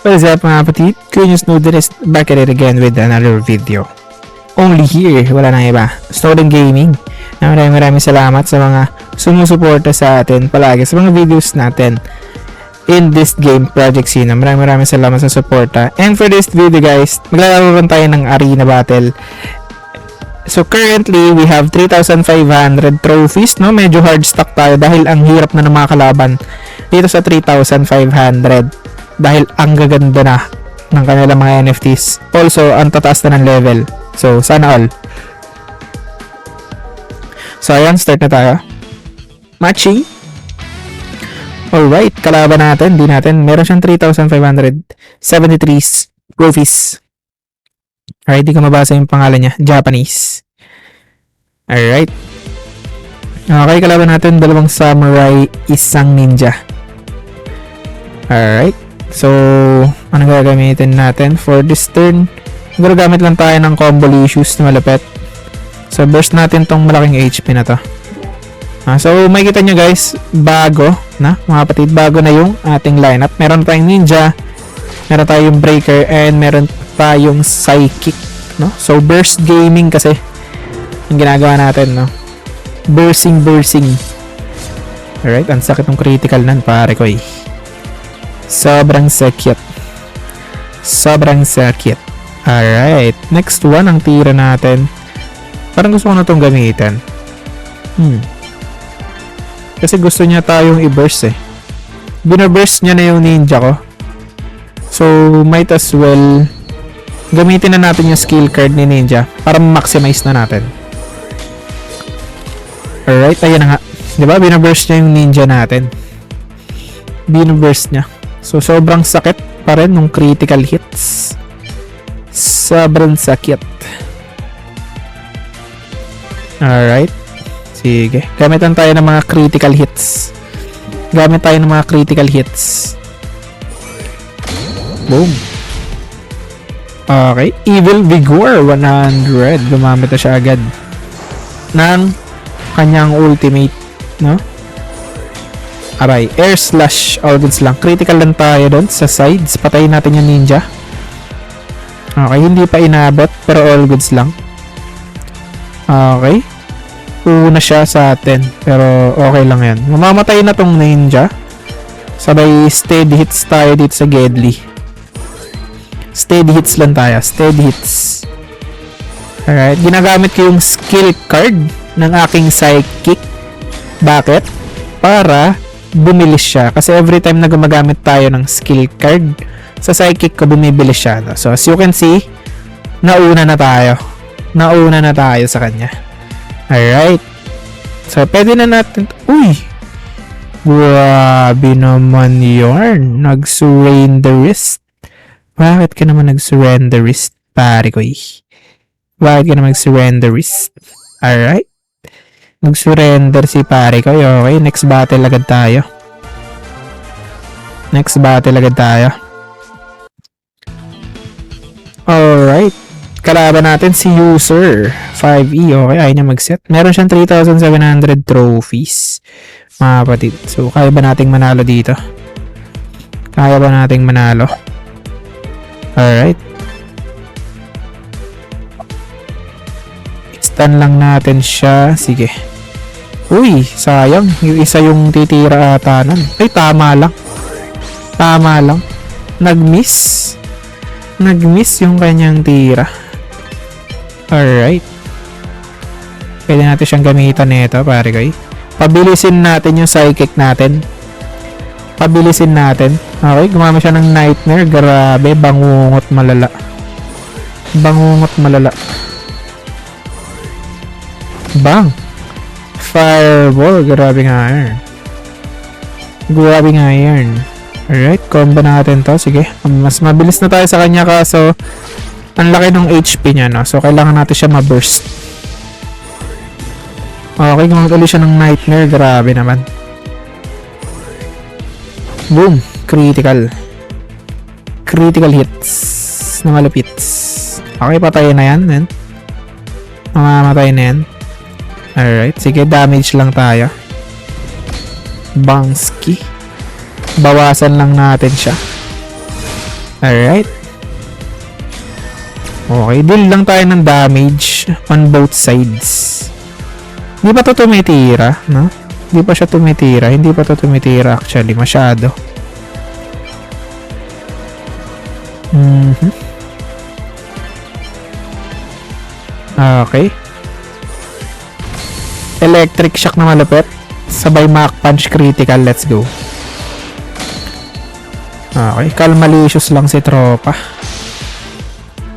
What is up mga kapatid? Kuya Snowden is back at it again with another video. Only here, wala nang iba. Snowden Gaming. Maraming salamat sa mga sumusuporta sa atin palagi sa mga videos natin in this game Project Sina. Maraming salamat sa suporta. And for this video guys, maglalaro tayo ng arena battle. So currently, we have 3,500 trophies, no? Medyo hard stock tayo dahil ang hirap na ng mga kalaban dito sa 3,500 dahil ang gaganda na ng kanilang mga NFTs. Also, ang tataas na ng level. So, sana all. So, ayan, start na tayo. Matching. Alright, kalaban natin, meron siyang 3,573 trophies. Alright, di ko mabasa yung pangalan niya. Japanese. Alright. Okay, kalaban natin, dalawang samurai, isang ninja. Alright. So, ano gagamitin natin for this turn? Gagamit lang tayo ng combo issues na malapit. So, burst natin tong malaking HP na to. So, makikita nyo guys, bago na, mga kapatid, bago na yung ating lineup. Meron tayong ninja, meron tayong breaker, and meron tayong psychic, no? So, burst gaming kasi yung ginagawa natin, no? Bursting. Alright, ang sakit ng critical nan, pare ko eh. Sobrang sakit. Alright, next one, ang tira natin. Parang gusto ko na itong gamitin. Kasi gusto niya tayong i-burst eh. Binaburst niya na yung ninja ko. So, might as well gamitin na natin yung skill card ni ninja para maximize na natin. Alright, ayan na nga. Diba? Binaburst niya yung ninja natin. Binaburst niya. So, sobrang sakit pa rin nung critical hits. Sobrang sakit. Alright. Sige. Gamitan tayo ng mga critical hits. Boom. Okay. Evil Vigor 100. Gumamit na siya agad ng kanyang ultimate. No? Aray. Air slash. All goods lang. Critical lang tayo doon sa sides. Patayin natin yung ninja. Okay. Hindi pa inabot. Pero all goods lang. Okay. Una siya sa atin. Pero okay lang yan. Mamamatay na tong ninja. Sabay steady hits tayo dito sa Gedli. Steady hits lang tayo. Steady hits. Alright. Ginagamit ko yung skill card ng aking psychic. Bakit? Para bumilis siya. Kasi every time na gumagamit tayo ng skill card, sa psychic ko bumibilis siya. No? So as you can see, nauna na tayo sa kanya. Alright. So pwede na natin. Uy! Grabe naman yarn. Nag-surrenderist. Bakit ka naman nag-surrenderist, pare ko eh? Bakit ka naman nag-surrenderist? Alright. Nag-surrender si pare ko. Okay, next battle agad tayo. Alright. Kalaban natin si user 5E. Okay, ayaw niya mag-set. Meron siyang 3,700 trophies. Mga kapatid. So, kaya ba nating manalo dito? Alright. Stun lang natin siya. Sige. Uy, sayang. Yung isa yung titira ata nun. Ay, tama lang. Nag-miss yung kanyang tira. Alright. Pwede natin siyang gamitan nito, pare ko. Pabilisin natin yung psychic natin. Okay, gumamit siya ng nightmare. Grabe, bangungot malala. Bang! Fireball, grabe nga iron. Alright, combo natin to. Sige, mas mabilis na tayo sa kanya kaso ang laki ng HP niya, no? So, kailangan natin siya ma-burst. Okay, gumagalo siya ng nightmare. Grabe naman. Boom! Critical hits na malupit. Okay, patayin na yan. Mamamatay na yan. Alright, sige, damage lang tayo. Bangski. Bawasan lang natin siya. Alright. Okay, deal lang tayo ng damage on both sides. Hindi pa to tumitira, no? Hindi pa siya tumitira. Hindi pa to tumitira actually, masyado. Okay. Electric shock na malupit. Sabay Mach Punch critical. Let's go. Okay. Calmalicious lang si tropa.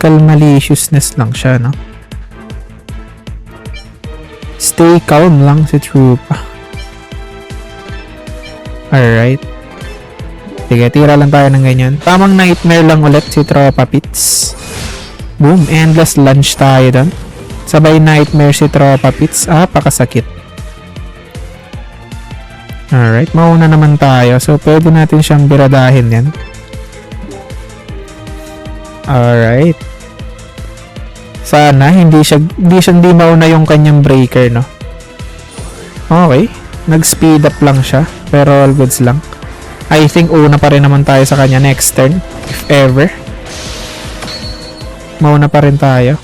Calmaliciousness lang siya, no? Stay calm lang si tropa. Alright. Sige, tira lang tayo ng ganyan. Tamang nightmare lang ulit si tropa Pits. Boom. Endless lunge tayo doon. Sabay nightmare si tropa Pits. Pakasakit. Alright, mauna naman tayo. So, pwede natin siyang biradahin yan. Alright. Sana, hindi mauna yung kanyang breaker, no? Okay. Nag-speed up lang siya. Pero all goods lang. I think una pa rin naman tayo sa kanya next turn. If ever. Mauna pa rin tayo.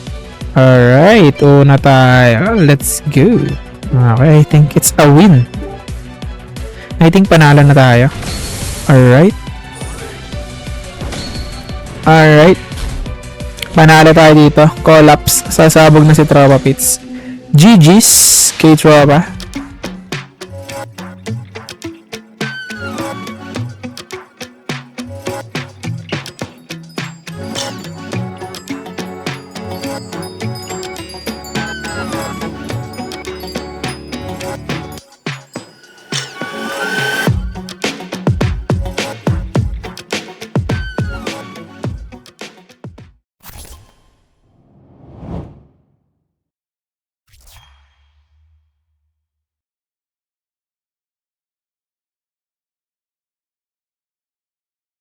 Alright, una tayo. Let's go. Okay, I think it's a win. I think panalo na tayo. Alright. Alright. Panalo tayo dito. Collapse. Sasabog na si Tropa Pits. GG's kay Tropa.